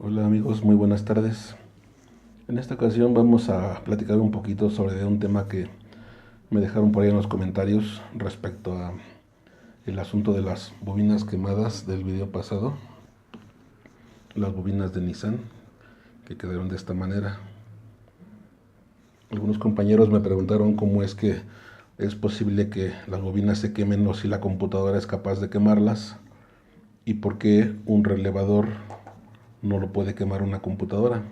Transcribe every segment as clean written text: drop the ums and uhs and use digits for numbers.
Hola amigos, muy buenas tardes. En esta ocasión vamos a platicar un poquito sobre un tema que me dejaron por ahí en los comentarios respecto a el asunto de las bobinas quemadas del video pasado, las bobinas de Nissan que quedaron de esta manera. Algunos compañeros me preguntaron cómo es que es posible que las bobinas se quemen o si la computadora es capaz de quemarlas y por qué un relevador no lo puede quemar una computadora.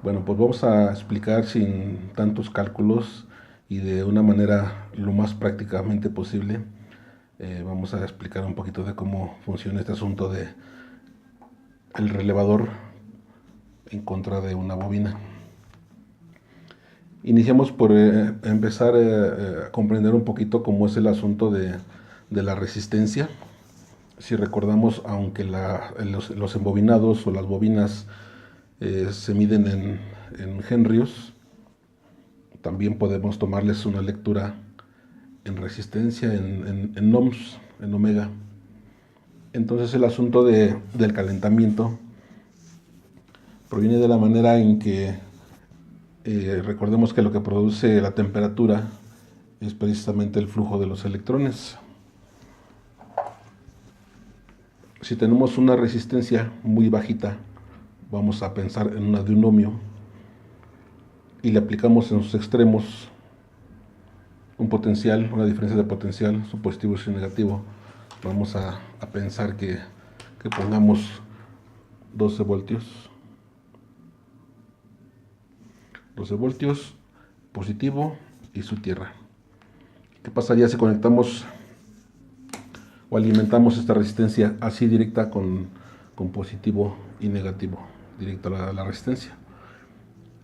Bueno, pues vamos a explicar sin tantos cálculos y de una manera lo más prácticamente posible. Vamos a explicar un poquito de cómo funciona este asunto de el relevador en contra de una bobina. Iniciamos por empezar a comprender un poquito cómo es el asunto de la resistencia. Si recordamos, aunque los embobinados o las bobinas se miden en henrios, también podemos tomarles una lectura en resistencia, en ohms, en omega. Entonces el asunto del calentamiento proviene de la manera en que recordemos que lo que produce la temperatura es precisamente el flujo de los electrones. Si tenemos una resistencia muy bajita, vamos a pensar en una de un ohmio y le aplicamos en sus extremos un potencial, una diferencia de potencial, su positivo y su negativo. Vamos a pensar que pongamos 12 voltios. 12 voltios positivo y su tierra. ¿Qué pasaría si conectamos o alimentamos esta resistencia así directa con positivo y negativo? Directo a la resistencia.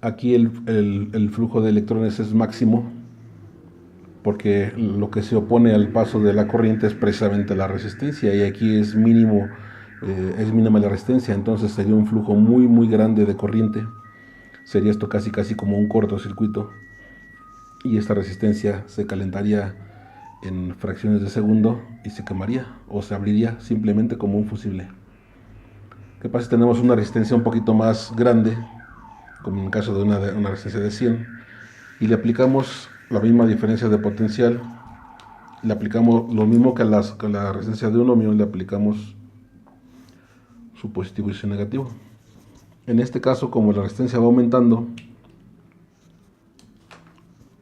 Aquí el flujo de electrones es máximo porque lo que se opone al paso de la corriente es precisamente la resistencia y aquí es mínimo, es mínima la resistencia, entonces sería un flujo muy grande de corriente. Sería esto casi como un cortocircuito y esta resistencia se calentaría en fracciones de segundo y se quemaría o se abriría simplemente como un fusible. ¿Qué pasa si tenemos una resistencia un poquito más grande, como en el caso de una resistencia de 100, y le aplicamos la misma diferencia de potencial, le aplicamos lo mismo que a la resistencia de un ohmio, le aplicamos su positivo y su negativo? En este caso, como la resistencia va aumentando,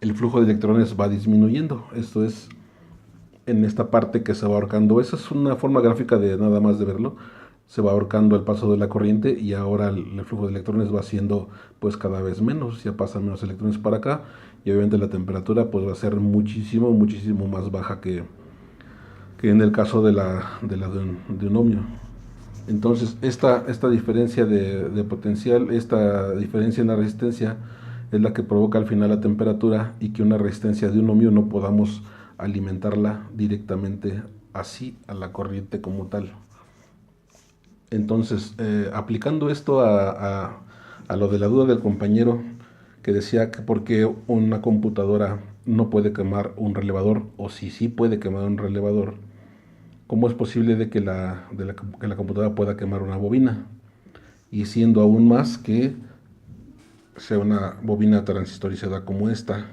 el flujo de electrones va disminuyendo. Esto es en esta parte que se va ahorcando. Esa es una forma gráfica de nada más de verlo. Se va ahorcando el paso de la corriente y ahora el flujo de electrones va siendo pues cada vez menos. Ya pasan menos electrones para acá y obviamente la temperatura pues va a ser muchísimo más baja que en el caso de un ohmio. Entonces esta diferencia de potencial, esta diferencia en la resistencia es la que provoca al final la temperatura y que una resistencia de un ohmio no podamos alimentarla directamente así a la corriente como tal. Entonces, aplicando esto a lo de la duda del compañero que decía que por qué una computadora no puede quemar un relevador o si sí puede quemar un relevador, ¿cómo es posible de que la computadora pueda quemar una bobina? Y siendo aún más que sea una bobina transistorizada como esta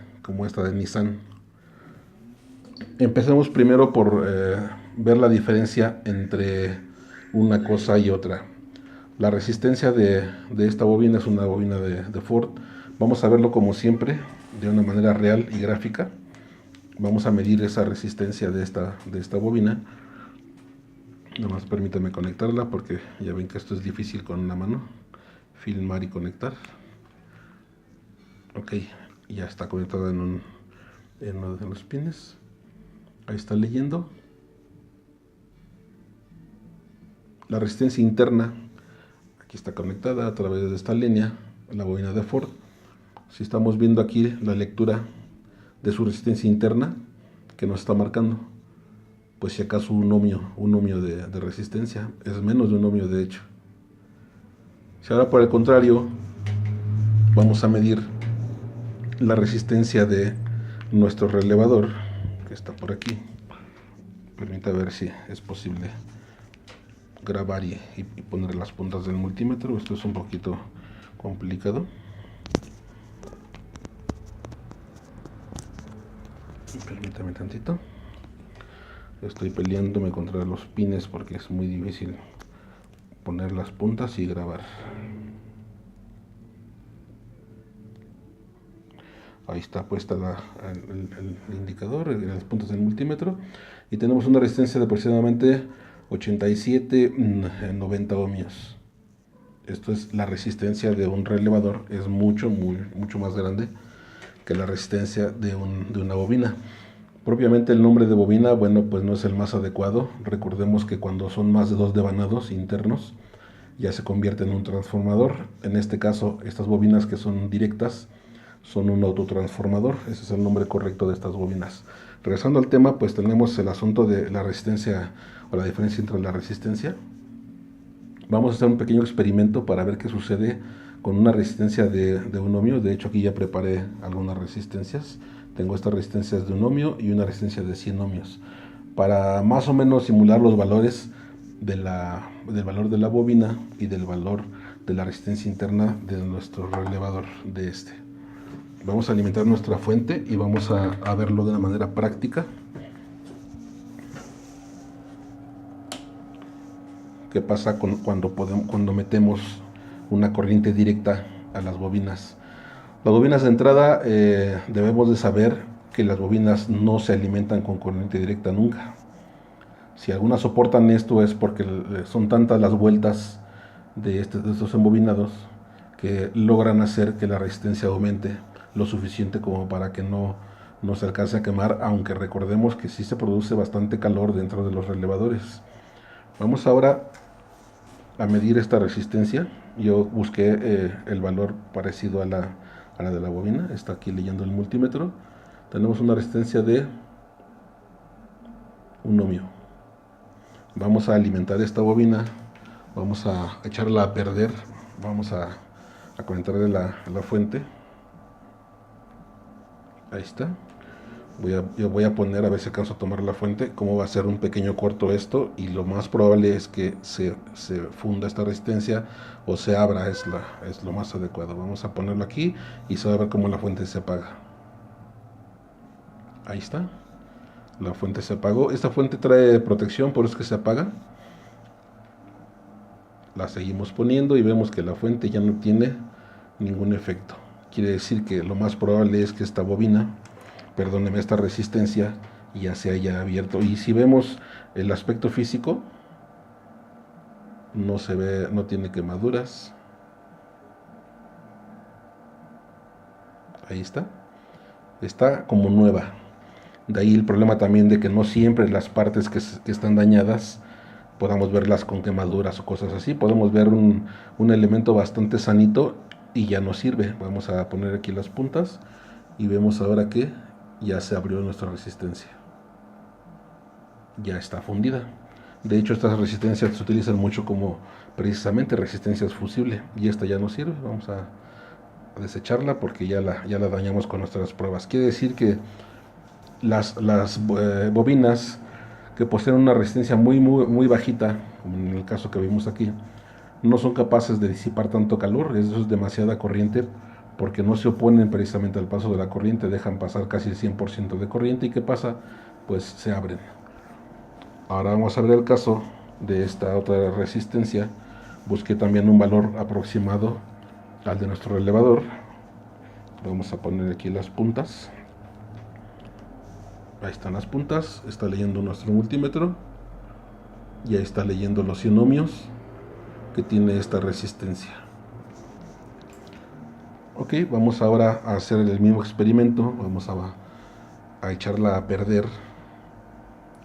de Nissan. Empecemos primero por ver la diferencia entre una cosa y otra. La resistencia de esta bobina es una bobina de Ford. Vamos a verlo como siempre, de una manera real y gráfica. Vamos a medir esa resistencia de esta bobina. Nada más permítame conectarla porque ya ven que esto es difícil con una mano. Filmar y conectar. Ok, ya está conectada en uno de los pines. Ahí está leyendo. La resistencia interna, aquí está conectada a través de esta línea, la bobina de Ford. Si estamos viendo aquí la lectura de su resistencia interna, que nos está marcando, pues si acaso un ohmio de resistencia, es menos de un ohmio de hecho. Si ahora por el contrario, vamos a medir la resistencia de nuestro relevador, que está por aquí, permita ver si es posible grabar y poner las puntas del multímetro. Esto es un poquito complicado. Permítame tantito. Estoy peleándome contra los pines porque es muy difícil poner las puntas y grabar. Ahí está puesta el indicador, las puntas del multímetro, y tenemos una resistencia de aproximadamente 87-90 ohmios. Esto es la resistencia de un relevador, es mucho más grande que la resistencia de una bobina. Propiamente el nombre de bobina, bueno, pues no es el más adecuado. Recordemos que cuando son más de 2 devanados internos, ya se convierte en un transformador. En este caso, estas bobinas que son directas son un autotransformador. Ese es el nombre correcto de estas bobinas. Regresando al tema, pues tenemos el asunto de la resistencia o la diferencia entre la resistencia. Vamos a hacer un pequeño experimento para ver qué sucede con una resistencia de 1 ohmio. De hecho, aquí ya preparé algunas resistencias. Tengo estas resistencias de 1 ohmio y una resistencia de 100 ohmios. Para más o menos simular los valores del valor de la bobina y del valor de la resistencia interna de nuestro relevador de este. Vamos a alimentar nuestra fuente y vamos a verlo de una manera práctica. ¿Qué pasa cuando metemos una corriente directa a las bobinas? Las bobinas de entrada debemos de saber que las bobinas no se alimentan con corriente directa nunca. Si algunas soportan esto es porque son tantas las vueltas de estos embobinados que logran hacer que la resistencia aumente lo suficiente como para que no se alcance a quemar, aunque recordemos que sí se produce bastante calor dentro de los relevadores. Vamos ahora a medir esta resistencia. Yo busqué el valor parecido a la de la bobina. Está aquí leyendo el multímetro. Tenemos una resistencia de 1 ohmio. Vamos a alimentar esta bobina, vamos a echarla a perder, vamos a conectarle la fuente. Ahí está. Yo voy a poner, a ver si alcanzo a tomar la fuente, cómo va a ser un pequeño corto esto, y lo más probable es que se funda esta resistencia o se abra, es lo más adecuado. Vamos a ponerlo aquí y se va a ver cómo la fuente se apaga. Ahí está. La fuente se apagó. Esta fuente trae protección, por eso es que se apaga. La seguimos poniendo y vemos que la fuente ya no tiene ningún efecto. Quiere decir que lo más probable es que esta bobina, perdóneme, esta resistencia ya se haya abierto. Y si vemos el aspecto físico, no se ve, no tiene quemaduras. Ahí está. Está como nueva. De ahí el problema también de que no siempre las partes que están dañadas podamos verlas con quemaduras o cosas así. Podemos ver un elemento bastante sanito y ya no sirve. Vamos a poner aquí las puntas y vemos ahora que ya se abrió nuestra resistencia. Ya está fundida. De hecho, estas resistencias se utilizan mucho como precisamente resistencias fusibles, y esta ya no sirve. Vamos a desecharla porque ya la dañamos con nuestras pruebas. Quiere decir que las bobinas que poseen una resistencia muy bajita, como en el caso que vimos aquí, no son capaces de disipar tanto calor. Eso es demasiada corriente, porque no se oponen precisamente al paso de la corriente, dejan pasar casi el 100% de corriente. ¿Y qué pasa? Pues se abren. Ahora vamos a ver el caso de esta otra resistencia. Busqué también un valor aproximado al de nuestro relevador. Vamos a poner aquí las puntas. Ahí están las puntas. Está leyendo nuestro multímetro y ahí está leyendo los 100 ohmios que tiene esta resistencia. Ok, vamos ahora a hacer el mismo experimento. Vamos a echarla a perder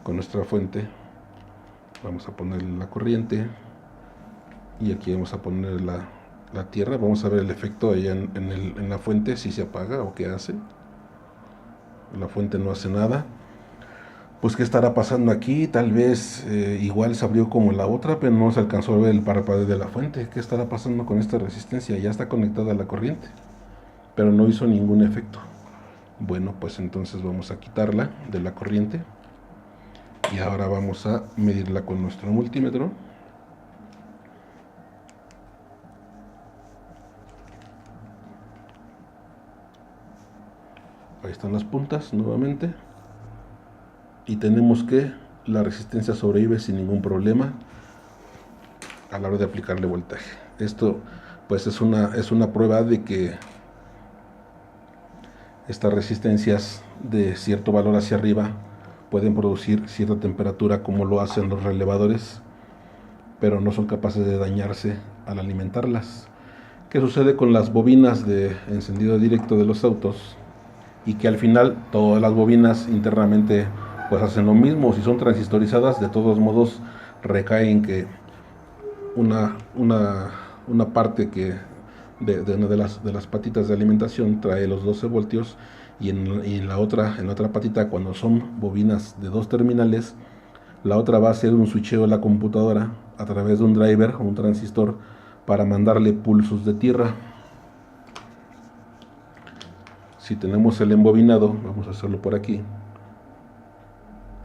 con nuestra fuente. Vamos a ponerle la corriente y aquí vamos a poner la tierra. Vamos a ver el efecto allá en la fuente, si se apaga o qué hace. La fuente no hace nada. Pues qué estará pasando aquí. Tal vez igual se abrió como la otra, pero no se alcanzó a ver el parpadeo de la fuente. ¿Qué estará pasando con esta resistencia? Ya está conectada a la corriente, pero no hizo ningún efecto. Bueno, pues entonces vamos a quitarla de la corriente y ahora vamos a medirla con nuestro multímetro. Ahí están las puntas nuevamente. Y tenemos que la resistencia sobrevive sin ningún problema a la hora de aplicarle voltaje. Esto pues es una prueba de que estas resistencias de cierto valor hacia arriba pueden producir cierta temperatura como lo hacen los relevadores, pero no son capaces de dañarse al alimentarlas. ¿Qué sucede con las bobinas de encendido directo de los autos? Y que al final todas las bobinas internamente pues hacen lo mismo. Si son transistorizadas, de todos modos recaen que una parte que de una de las patitas de alimentación trae los 12 voltios y en la otra patita, cuando son bobinas de 2 terminales, la otra va a hacer un switcheo de la computadora a través de un driver o un transistor para mandarle pulsos de tierra. Si tenemos el embobinado, vamos a hacerlo por aquí.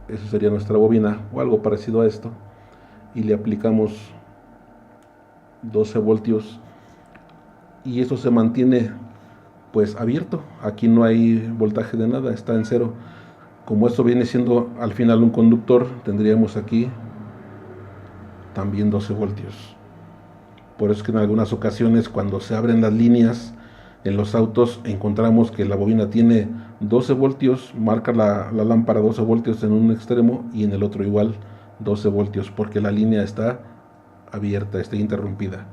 Eso sería nuestra bobina o algo parecido a esto. Y le aplicamos 12 voltios y eso se mantiene pues abierto. Aquí no hay voltaje de nada, está en cero. Como esto viene siendo al final un conductor, tendríamos aquí también 12 voltios. Por eso es que en algunas ocasiones cuando se abren las líneas en los autos encontramos que la bobina tiene 12 voltios, marca la lámpara 12 voltios en un extremo y en el otro igual 12 voltios, porque la línea está abierta, está interrumpida.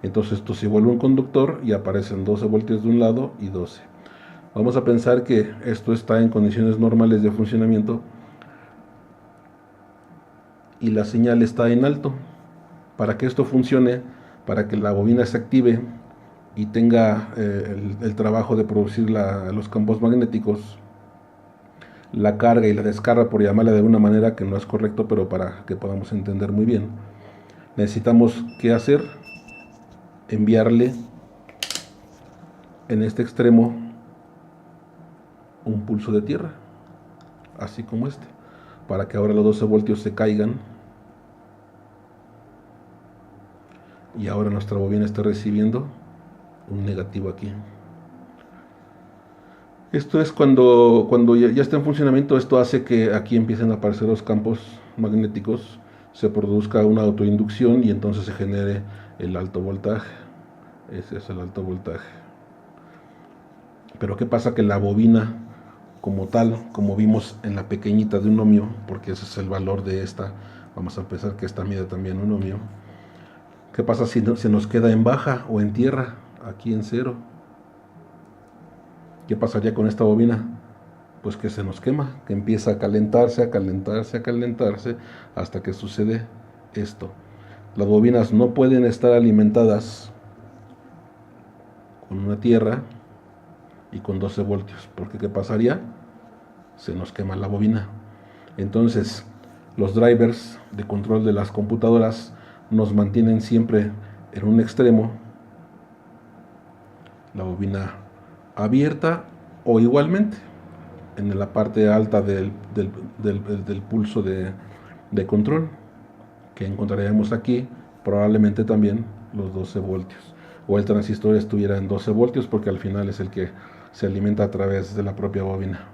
Entonces esto se vuelve un conductor y aparecen 12 voltios de un lado y 12. Vamos a pensar que esto está en condiciones normales de funcionamiento y la señal está en alto. Para que esto funcione, para que la bobina se active y tenga el trabajo de producir los campos magnéticos, la carga y la descarga, por llamarla de una manera que no es correcto, pero para que podamos entender muy bien, necesitamos ¿qué hacer? Enviarle en este extremo un pulso de tierra, así como este, para que ahora los 12 voltios se caigan y ahora nuestra bobina está recibiendo un negativo aquí. Esto es cuando ya está en funcionamiento. Esto hace que aquí empiecen a aparecer los campos magnéticos, se produzca una autoinducción y entonces se genere el alto voltaje. Ese es el alto voltaje. Pero ¿qué pasa? Que la bobina como tal, como vimos en la pequeñita de un ohmio, porque ese es el valor de esta, vamos a pensar que esta mide también un ohmio. ¿Qué pasa si se nos queda en baja o en tierra? Aquí en cero. ¿Qué pasaría con esta bobina? Pues que se nos quema, que empieza a calentarse, a calentarse, a calentarse, hasta que sucede esto. Las bobinas no pueden estar alimentadas con una tierra y con 12 voltios, porque ¿qué pasaría? Se nos quema la bobina. Entonces, los drivers de control de las computadoras nos mantienen siempre en un extremo, la bobina abierta, o igualmente en la parte alta del pulso de control, que encontraríamos aquí probablemente también los 12 voltios, o el transistor estuviera en 12 voltios porque al final es el que se alimenta a través de la propia bobina.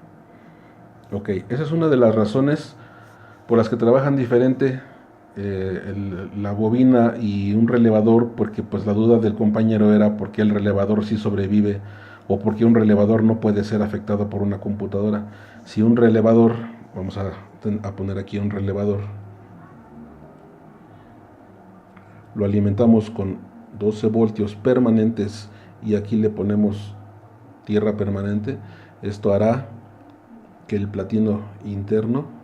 Ok, esa es una de las razones por las que trabajan diferente la bobina y un relevador, porque pues la duda del compañero era por qué el relevador sí sobrevive o por qué un relevador no puede ser afectado por una computadora. Si un relevador, vamos a poner aquí un relevador, lo alimentamos con 12 voltios permanentes y aquí le ponemos tierra permanente, esto hará que el platino interno,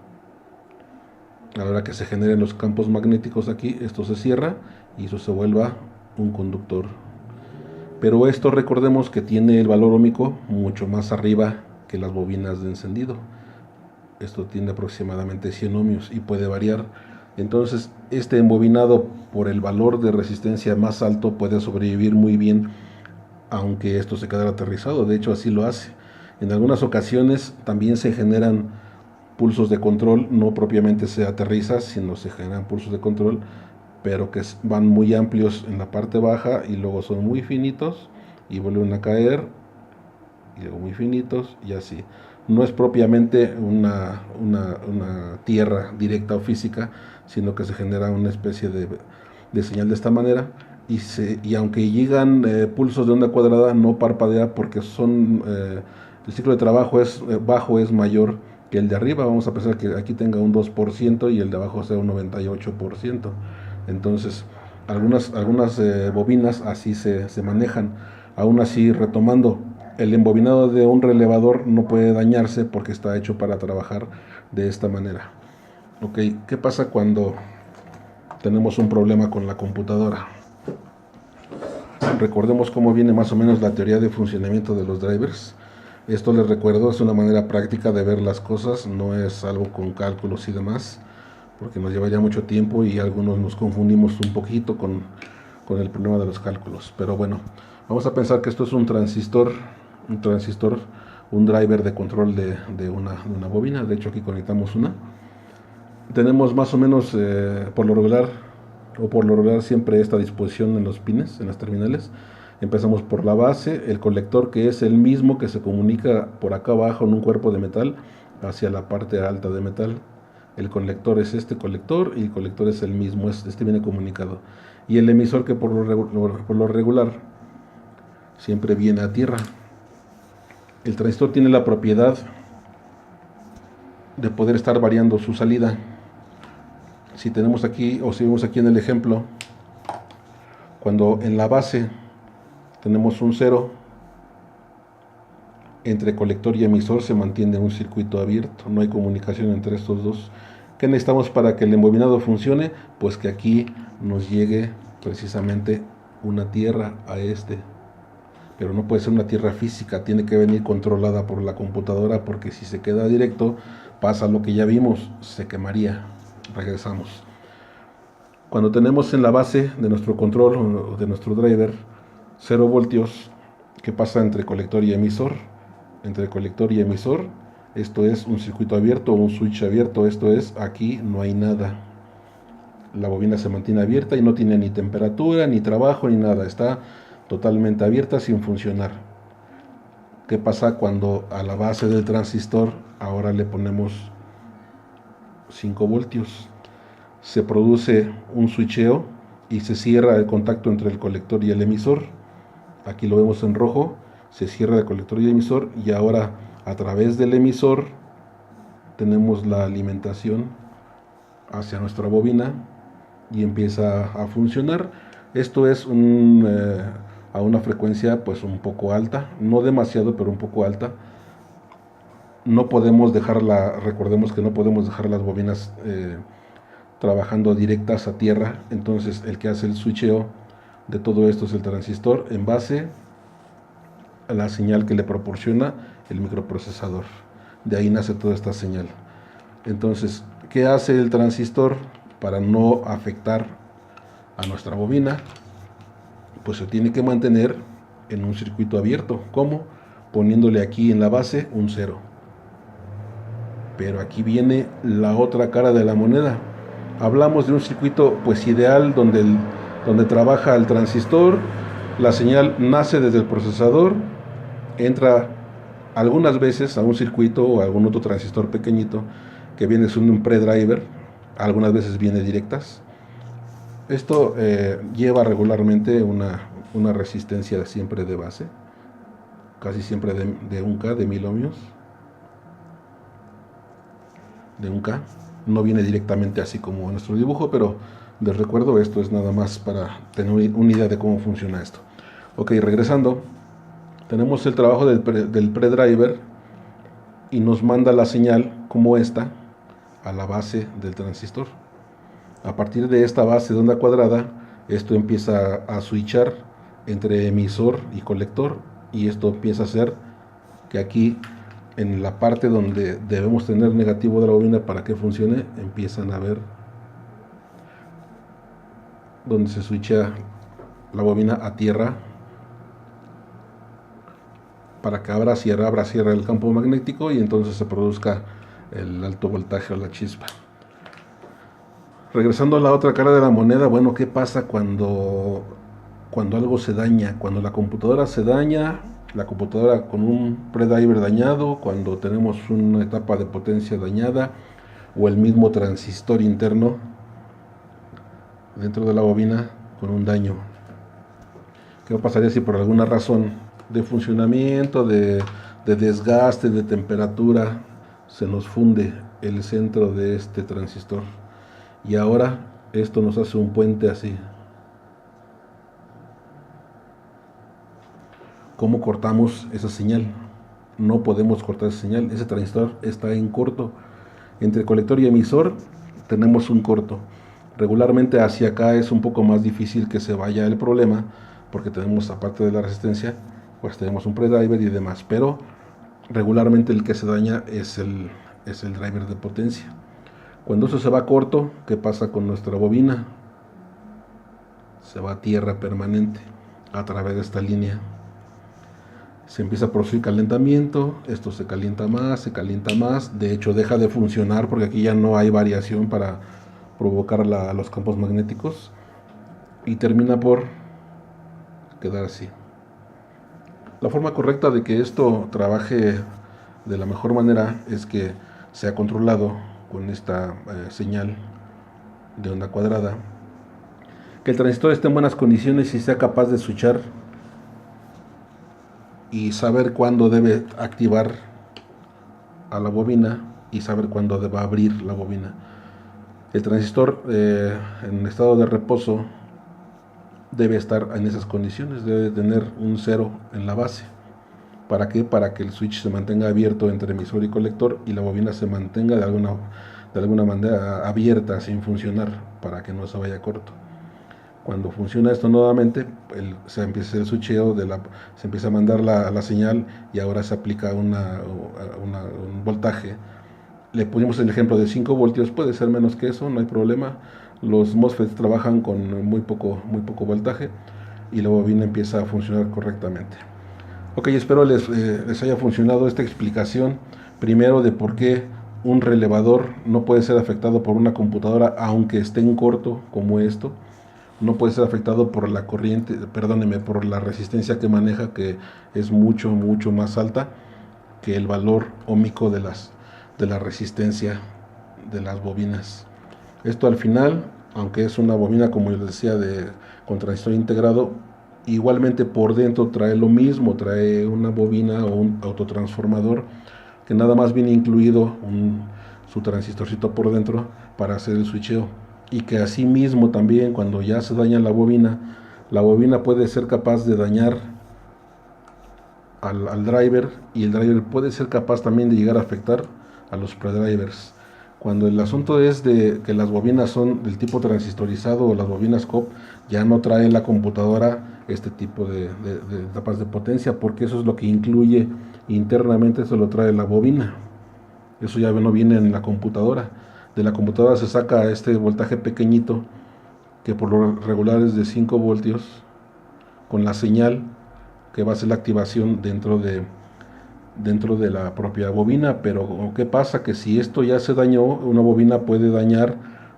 a la hora que se generen los campos magnéticos aquí, esto se cierra y eso se vuelva un conductor. Pero esto recordemos que tiene el valor óhmico mucho más arriba que las bobinas de encendido. Esto tiene aproximadamente 100 ohmios y puede variar. Entonces este embobinado, por el valor de resistencia más alto, puede sobrevivir muy bien aunque esto se quedara aterrizado. De hecho así lo hace. En algunas ocasiones también se generan pulsos de control, no propiamente se aterriza, sino se generan pulsos de control, pero que van muy amplios en la parte baja y luego son muy finitos y vuelven a caer y luego muy finitos y así. No es propiamente una tierra directa o física, sino que se genera una especie de señal de esta manera. Y aunque llegan pulsos de onda cuadrada, no parpadea porque el ciclo de trabajo bajo es mayor que el de arriba. Vamos a pensar que aquí tenga un 2% y el de abajo sea un 98%. Entonces, algunas bobinas así se manejan. Aún así, retomando, el embobinado de un relevador no puede dañarse porque está hecho para trabajar de esta manera. Ok, ¿qué pasa cuando tenemos un problema con la computadora? Recordemos cómo viene más o menos la teoría de funcionamiento de los drivers. Esto les recuerdo, es una manera práctica de ver las cosas, no es algo con cálculos y demás, porque nos lleva ya mucho tiempo y algunos nos confundimos un poquito con el problema de los cálculos. Pero bueno, vamos a pensar que esto es un transistor, un driver de control de una bobina. De hecho, aquí conectamos una. Tenemos más o menos, por lo regular siempre esta disposición en los pines, en las terminales. Empezamos por la base, el colector, que es el mismo que se comunica por acá abajo en un cuerpo de metal hacia la parte alta de metal. El colector es este colector y el colector es el mismo, este viene comunicado. Y el emisor, que por lo regular siempre viene a tierra. El transistor tiene la propiedad de poder estar variando su salida. Si tenemos aquí, o si vemos aquí en el ejemplo, cuando en la base tenemos un 0, entre colector y emisor se mantiene un circuito abierto, no hay comunicación entre estos dos. ¿Qué necesitamos para que el embobinado funcione? Pues que aquí nos llegue precisamente una tierra a este. Pero no puede ser una tierra física, tiene que venir controlada por la computadora, porque si se queda directo pasa lo que ya vimos, se quemaría. Regresamos. Cuando tenemos en la base de nuestro control o de nuestro driver 0 voltios, ¿qué pasa entre colector y emisor? Entre colector y emisor, esto es un circuito abierto o un switch abierto, esto es, aquí no hay nada. La bobina se mantiene abierta y no tiene ni temperatura, ni trabajo, ni nada, está totalmente abierta sin funcionar. ¿Qué pasa cuando a la base del transistor ahora le ponemos 5 voltios? Se produce un switcheo y se cierra el contacto entre el colector y el emisor. Aquí lo vemos en rojo, se cierra el colector y el emisor, y ahora a través del emisor tenemos la alimentación hacia nuestra bobina y empieza a funcionar. Esto es a una frecuencia pues un poco alta, no demasiado, pero un poco alta. No podemos recordemos que no podemos dejar las bobinas trabajando directas a tierra, entonces el que hace el switcheo de todo esto es el transistor en base a la señal que le proporciona el microprocesador. De ahí nace toda esta señal. Entonces, ¿qué hace el transistor para no afectar a nuestra bobina? Pues se tiene que mantener en un circuito abierto. ¿Cómo? Poniéndole aquí en la base un 0. Pero aquí viene la otra cara de la moneda. Hablamos de un circuito pues ideal donde trabaja el transistor, la señal nace desde el procesador, entra algunas veces a un circuito o a algún otro transistor pequeñito que viene siendo un predriver, algunas veces viene directas. Esto lleva regularmente una resistencia siempre de base, casi siempre de 1K, de 1000 ohmios, de 1K. No viene directamente así como en nuestro dibujo, pero les recuerdo, esto es nada más para tener una idea de cómo funciona esto. Ok, regresando, tenemos el trabajo del predriver y nos manda la señal como esta a la base del transistor. A partir de esta base de onda cuadrada, esto empieza a switchar entre emisor y colector, y esto empieza a hacer que aquí en la parte donde debemos tener negativo de la bobina para que funcione, empiezan a ver donde se switcha la bobina a tierra para que abra cierra el campo magnético y entonces se produzca el alto voltaje o la chispa. Regresando a la otra cara de la moneda, bueno, ¿qué pasa cuando algo se daña? Cuando la computadora se daña la computadora con un predriver dañado, cuando tenemos una etapa de potencia dañada o el mismo transistor interno dentro de la bobina con un daño. ¿Qué pasaría si por alguna razón de funcionamiento, de desgaste, de temperatura, se nos funde el centro de este transistor? Y ahora esto nos hace un puente así. ¿Cómo cortamos esa señal? No podemos cortar esa señal. Ese transistor está en corto. Entre colector y emisor tenemos un corto. Regularmente hacia acá es un poco más difícil que se vaya el problema, porque tenemos, aparte de la resistencia, pues tenemos un predriver y demás, pero regularmente el que se daña es el driver de potencia. Cuando eso se va corto, ¿qué pasa con nuestra bobina? Se va a tierra permanente a través de esta línea. Se empieza a producir calentamiento, esto se calienta más, de hecho deja de funcionar porque aquí ya no hay variación para provocar los campos magnéticos y termina por quedar así. La forma correcta de que esto trabaje de la mejor manera es que sea controlado con esta señal de onda cuadrada, que el transistor esté en buenas condiciones y sea capaz de switchar y saber cuándo debe activar a la bobina y saber cuándo debe abrir la bobina. El transistor en estado de reposo debe estar en esas condiciones, debe tener un 0 en la base. ¿Para qué? Para que el switch se mantenga abierto entre emisor y colector y la bobina se mantenga de alguna manera abierta sin funcionar, para que no se vaya corto. Cuando funciona esto nuevamente, se empieza el switcheo, se empieza a mandar la señal y ahora se aplica un voltaje. Le pusimos el ejemplo de 5 voltios, puede ser menos que eso, no hay problema. Los MOSFETs trabajan con muy poco voltaje y la bobina empieza a funcionar correctamente. Ok, espero les haya funcionado esta explicación, primero de por qué un relevador no puede ser afectado por una computadora aunque esté en corto como esto. No puede ser afectado por la corriente, perdóneme, por la resistencia que maneja, que es mucho más alta que el valor óhmico de la resistencia de las bobinas. Esto al final, aunque es una bobina, como les decía, con transistor integrado, igualmente por dentro trae lo mismo, trae una bobina o un autotransformador que nada más viene incluido su transistorcito por dentro para hacer el switcheo. Y que así mismo también cuando ya se daña la bobina puede ser capaz de dañar al driver, y el driver puede ser capaz también de llegar a afectar a los predrivers. Cuando el asunto es de que las bobinas son del tipo transistorizado o las bobinas COP, ya no trae la computadora este tipo de etapas de potencia, porque eso es lo que incluye internamente, eso lo trae la bobina. Eso ya no viene en la computadora. De la computadora se saca este voltaje pequeñito, que por lo regular es de 5 voltios, con la señal que va a ser la activación dentro de la propia bobina. Pero ¿qué pasa? Que si esto ya se dañó, una bobina puede dañar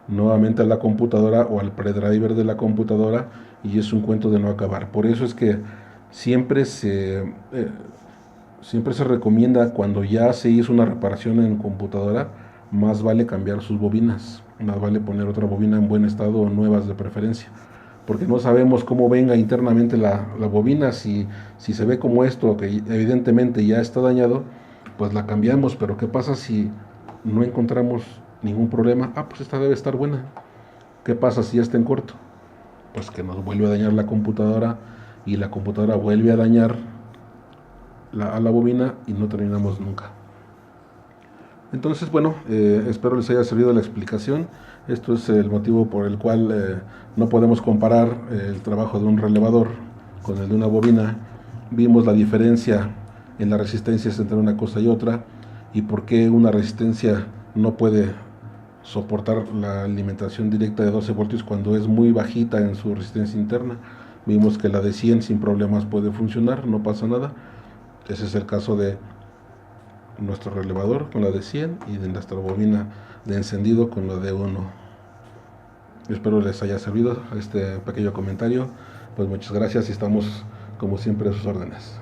nuevamente a la computadora o al predriver de la computadora, y es un cuento de no acabar. Por eso es que siempre se recomienda, cuando ya se hizo una reparación en computadora, más vale cambiar sus bobinas, más vale poner otra bobina en buen estado o nuevas de preferencia, porque no sabemos cómo venga internamente la bobina. Si se ve como esto, que evidentemente ya está dañado, pues la cambiamos. Pero ¿qué pasa si no encontramos ningún problema? Pues esta debe estar buena. ¿Qué pasa si ya está en corto? Pues que nos vuelve a dañar la computadora, y la computadora vuelve a dañar a la bobina, y no terminamos nunca. Entonces, bueno, espero les haya servido la explicación. Esto es el motivo por el cual no podemos comparar el trabajo de un relevador con el de una bobina. Vimos la diferencia en las resistencias entre una cosa y otra, y por qué una resistencia no puede soportar la alimentación directa de 12 voltios cuando es muy bajita en su resistencia interna. Vimos que la de 100 sin problemas puede funcionar, no pasa nada. Ese es el caso de nuestro relevador con la de 100 y de nuestra bobina de encendido con la de 1. Espero les haya servido este pequeño comentario. Pues muchas gracias y estamos como siempre a sus órdenes.